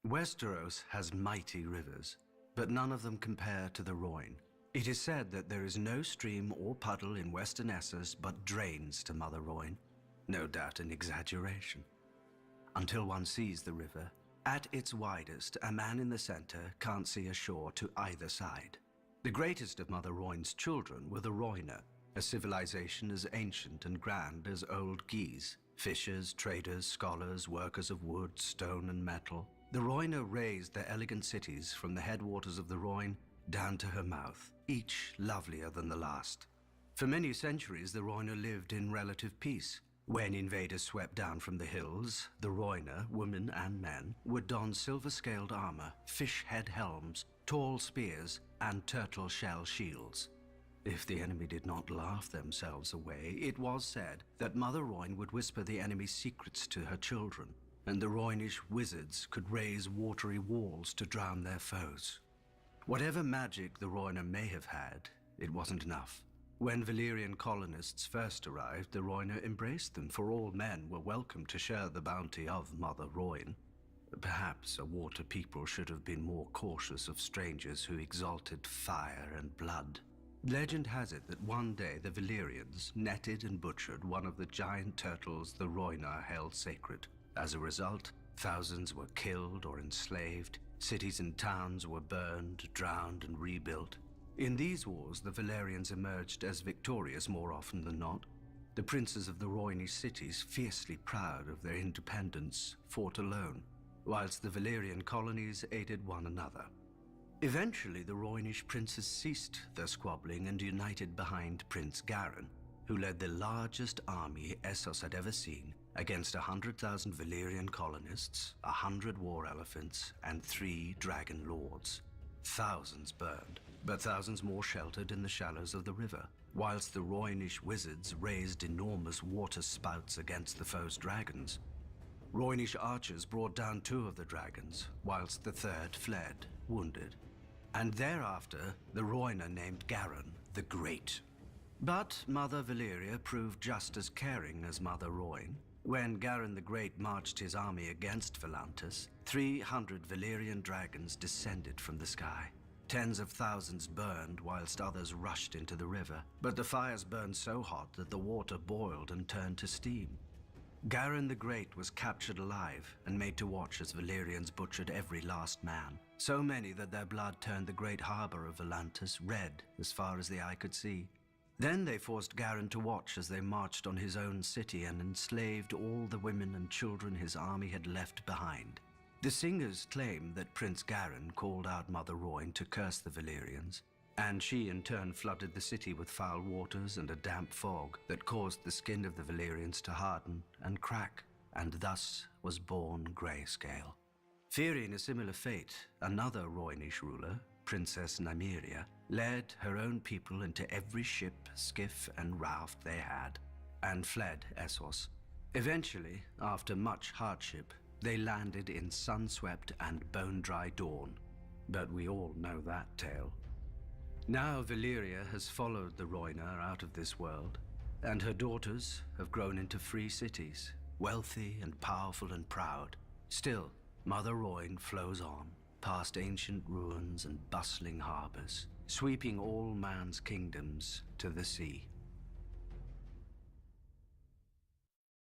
Westeros has mighty rivers, but none of them compare to the Rhoyne. It is said that there is no stream or puddle in western Essos but drains to Mother Rhoyne. No doubt an exaggeration. Until one sees the river, at its widest, a man in the center can't see a shore to either side. The greatest of Mother Rhoyne's children were the Rhoyne, a civilization as ancient and grand as old Guise. Fishers, traders, scholars, workers of wood, stone and metal. The Rhoyne raised their elegant cities from the headwaters of the Rhoyne down to her mouth, each lovelier than the last. For many centuries, the Rhoyne lived in relative peace. When invaders swept down from the hills, the Rhoyne, women and men, would don silver-scaled armor, fish-head helms, tall spears, and turtle-shell shields. If the enemy did not laugh themselves away, it was said that Mother Rhoyne would whisper the enemy's secrets to her children, and the Rhoynish wizards could raise watery walls to drown their foes. Whatever magic the Rhoyne may have had, it wasn't enough. When Valyrian colonists first arrived, the Rhoyne embraced them, for all men were welcome to share the bounty of Mother Rhoyne. Perhaps a water people should have been more cautious of strangers who exalted fire and blood. Legend has it that one day the Valyrians netted and butchered one of the giant turtles the Rhoyne held sacred. As a result, thousands were killed or enslaved, cities and towns were burned, drowned, and rebuilt. In these wars, the Valyrians emerged as victorious more often than not. The princes of the Rhoynish cities, fiercely proud of their independence, fought alone, whilst the Valyrian colonies aided one another. Eventually, the Rhoynish princes ceased their squabbling and united behind Prince Garin, who led the largest army Essos had ever seen against 100,000 Valyrian colonists, 100 war elephants, and 3 dragon lords. Thousands burned, but thousands more sheltered in the shallows of the river, whilst the Rhoynish wizards raised enormous water spouts against the foe's dragons. Rhoynish archers brought down 2 of the dragons, whilst the 3rd fled, wounded. And thereafter, the Rhoyne named Garin the Great. But Mother Valyria proved just as caring as Mother Rhoyne. When Garin the Great marched his army against Volantis, 300 Valyrian dragons descended from the sky. Tens of thousands burned whilst others rushed into the river, but the fires burned so hot that the water boiled and turned to steam. Garin the Great was captured alive and made to watch as Valyrians butchered every last man. So many that their blood turned the great harbor of Volantis red as far as the eye could see. Then they forced Garin to watch as they marched on his own city and enslaved all the women and children his army had left behind. The singers claim that Prince Garin called out Mother Rhoyne to curse the Valyrians, and she in turn flooded the city with foul waters and a damp fog that caused the skin of the Valyrians to harden and crack, and thus was born Grayscale. Fearing a similar fate, another Rhoynish ruler, Princess Nymeria, led her own people into every ship, skiff, and raft they had, and fled Essos. Eventually, after much hardship, they landed in sun-swept and bone-dry Dawn. But we all know that tale. Now Valyria has followed the Rhoyne out of this world, and her daughters have grown into free cities, wealthy and powerful and proud. Still, Mother Rhoyne flows on, past ancient ruins and bustling harbors, sweeping all man's kingdoms to the sea.